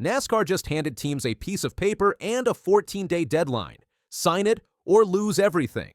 NASCAR just handed teams a piece of paper and a 14-day deadline. Sign it or lose everything.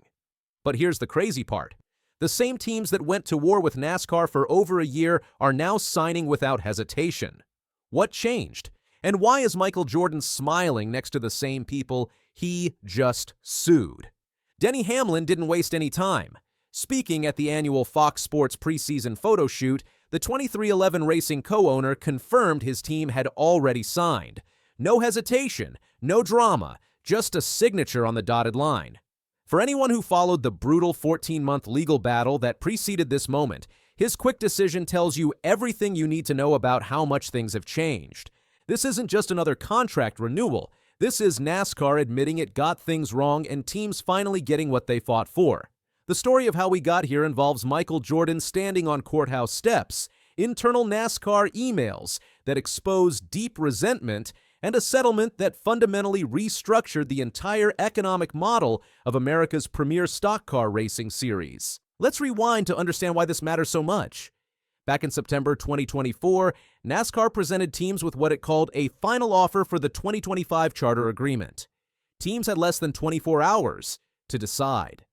But here's the crazy part. The same teams that went to war with NASCAR for over a year are now signing without hesitation. What changed? And why is Michael Jordan smiling next to the same people he just sued? Denny Hamlin didn't waste any time. Speaking at the annual Fox Sports preseason photo shoot, the 2311 Racing co-owner confirmed his team had already signed. No hesitation, no drama, just a signature on the dotted line. For anyone who followed the brutal 14-month legal battle that preceded this moment, his quick decision tells you everything you need to know about how much things have changed. This isn't just another contract renewal. This is NASCAR admitting it got things wrong and teams finally getting what they fought for. The story of how we got here involves Michael Jordan standing on courthouse steps, internal NASCAR emails that expose deep resentment, and a settlement that fundamentally restructured the entire economic model of America's premier stock car racing series. Let's rewind to understand why this matters so much. Back in September 2024, NASCAR presented teams with what it called a final offer for the 2025 charter agreement. Teams had less than 24 hours to decide.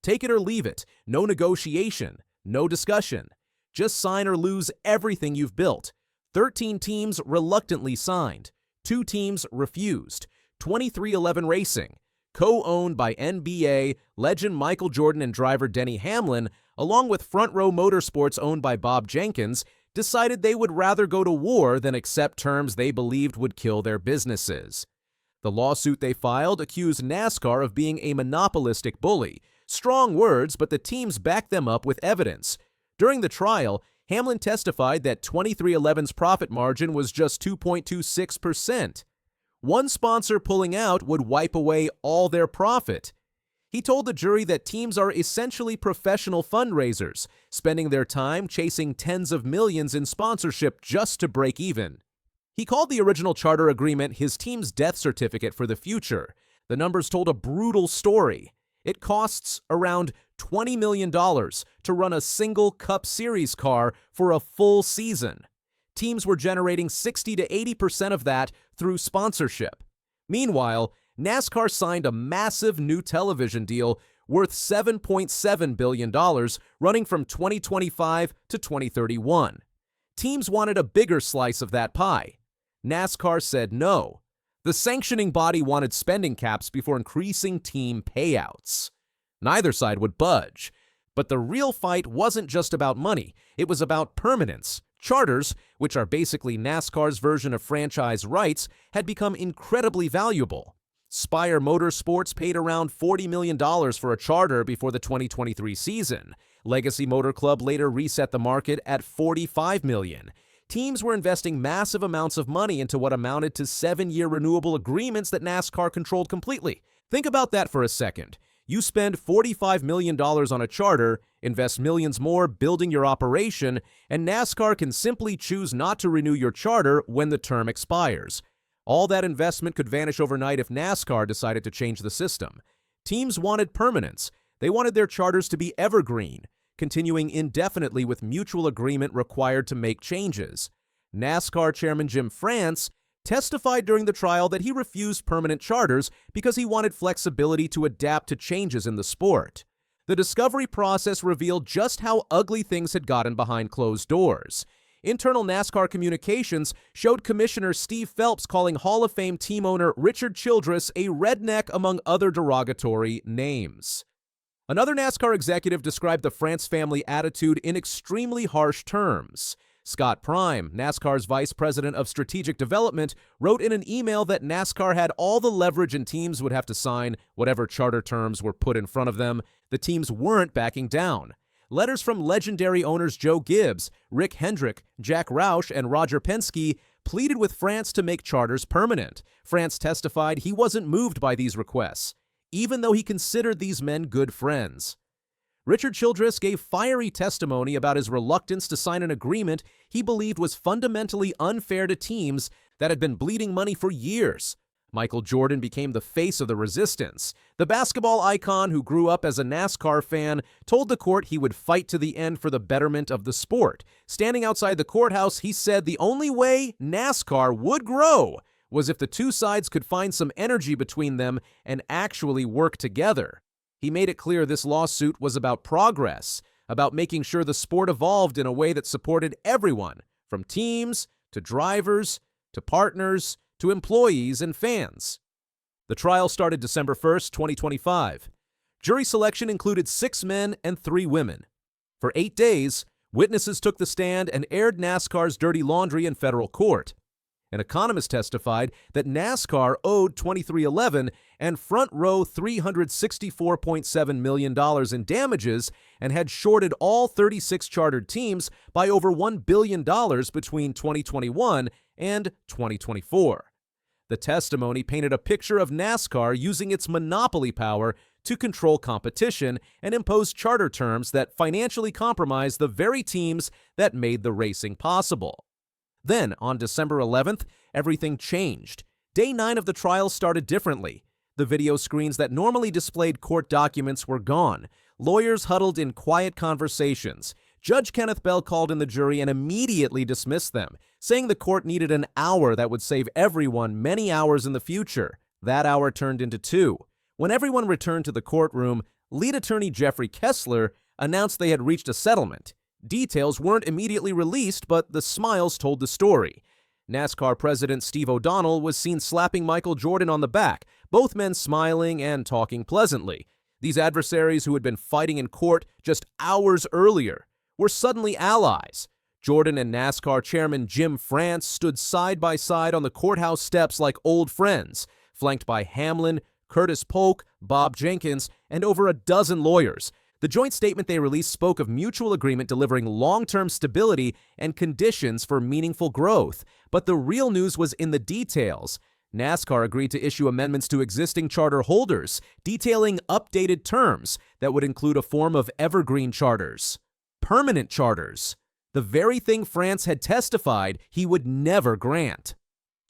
Take it or leave it, no negotiation, no discussion. Just sign or lose everything you've built. 13 teams reluctantly signed. 2 teams refused. 2311 Racing, co-owned by NBA legend Michael Jordan and driver Denny Hamlin, along with Front Row Motorsports owned by Bob Jenkins, decided they would rather go to war than accept terms they believed would kill their businesses. The lawsuit they filed accused NASCAR of being a monopolistic bully. Strong words, but the teams backed them up with evidence. During the trial, Hamlin testified that 2311's profit margin was just 2.26%. One sponsor pulling out would wipe away all their profit. He told the jury that teams are essentially professional fundraisers, spending their time chasing tens of millions in sponsorship just to break even. He called the original charter agreement his team's death certificate for the future. The numbers told a brutal story. It costs around $20 million to run a single Cup Series car for a full season. Teams were generating 60 to 80% of that through sponsorship. Meanwhile, NASCAR signed a massive new television deal worth $7.7 billion, running from 2025 to 2031. Teams wanted a bigger slice of that pie. NASCAR said no. The sanctioning body wanted spending caps before increasing team payouts. Neither side would budge. But the real fight wasn't just about money. It was about permanence. Charters, which are basically NASCAR's version of franchise rights, had become incredibly valuable. Spire Motorsports paid around $40 million for a charter before the 2023 season. Legacy Motor Club later reset the market at $45 million. Teams were investing massive amounts of money into what amounted to 7-year renewable agreements that NASCAR controlled completely. Think about that for a second. You spend $45 million on a charter, invest millions more building your operation, and NASCAR can simply choose not to renew your charter when the term expires. All that investment could vanish overnight if NASCAR decided to change the system. Teams wanted permanence. They wanted their charters to be evergreen, continuing indefinitely with mutual agreement required to make changes. NASCAR chairman Jim France testified during the trial that he refused permanent charters because he wanted flexibility to adapt to changes in the sport. The discovery process revealed just how ugly things had gotten behind closed doors. Internal NASCAR communications showed Commissioner Steve Phelps calling Hall of Fame team owner Richard Childress a redneck among other derogatory names. Another NASCAR executive described the France family attitude in extremely harsh terms. Scott Prime, NASCAR's vice president of strategic development, wrote in an email that NASCAR had all the leverage and teams would have to sign whatever charter terms were put in front of them. The teams weren't backing down. Letters from legendary owners Joe Gibbs, Rick Hendrick, Jack Roush, and Roger Penske pleaded with France to make charters permanent. France testified he wasn't moved by these requests, even though he considered these men good friends. Richard Childress gave fiery testimony about his reluctance to sign an agreement he believed was fundamentally unfair to teams that had been bleeding money for years. Michael Jordan became the face of the resistance. The basketball icon who grew up as a NASCAR fan told the court he would fight to the end for the betterment of the sport. Standing outside the courthouse, he said the only way NASCAR would grow was if the two sides could find some energy between them and actually work together. He made it clear this lawsuit was about progress, about making sure the sport evolved in a way that supported everyone, from teams to drivers to partners to employees and fans. The trial started December 1st, 2025. Jury selection included 6 men and 3 women. For 8 days, witnesses took the stand and aired NASCAR's dirty laundry in federal court. An economist testified that NASCAR owed $23.11 and Front Row $364.7 million in damages and had shorted all 36 chartered teams by over $1 billion between 2021 and 2024. The testimony painted a picture of NASCAR using its monopoly power to control competition and impose charter terms that financially compromised the very teams that made the racing possible. Then, on December 11th, everything changed. Day 9 of the trial started differently. The video screens that normally displayed court documents were gone. Lawyers huddled in quiet conversations. Judge Kenneth Bell called in the jury and immediately dismissed them, saying the court needed an hour that would save everyone many hours in the future. That hour turned into 2. When everyone returned to the courtroom, lead attorney Jeffrey Kessler announced they had reached a settlement. Details weren't immediately released, but the smiles told the story. NASCAR president Steve O'Donnell was seen slapping Michael Jordan on the back, both men smiling and talking pleasantly. These adversaries who had been fighting in court just hours earlier were suddenly allies. Jordan and NASCAR chairman Jim France stood side by side on the courthouse steps like old friends, flanked by Hamlin, Curtis Polk, Bob Jenkins, and over a dozen lawyers. The joint statement they released spoke of mutual agreement delivering long-term stability and conditions for meaningful growth. But the real news was in the details. NASCAR agreed to issue amendments to existing charter holders, detailing updated terms that would include a form of evergreen charters, permanent charters, the very thing France had testified he would never grant.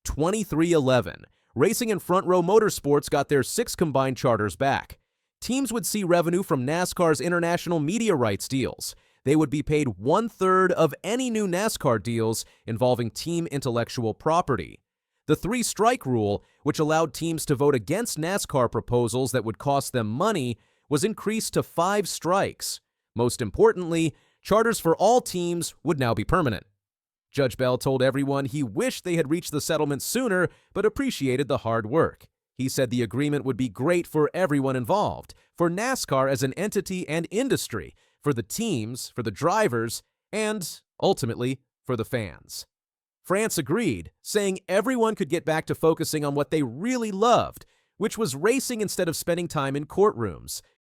2311. Racing and Front Row Motorsports got their 6 combined charters back. Teams would see revenue from NASCAR's international media rights deals. They would be paid 1/3 of any new NASCAR deals involving team intellectual property. The 3-strike rule, which allowed teams to vote against NASCAR proposals that would cost them money, was increased to 5 strikes. Most importantly, charters for all teams would now be permanent. Judge Bell told everyone he wished they had reached the settlement sooner, but appreciated the hard work. He said the agreement would be great for everyone involved, for NASCAR as an entity and industry, for the teams, for the drivers, and, ultimately, for the fans. France agreed, saying everyone could get back to focusing on what they really loved, which was racing instead of spending time in courtrooms.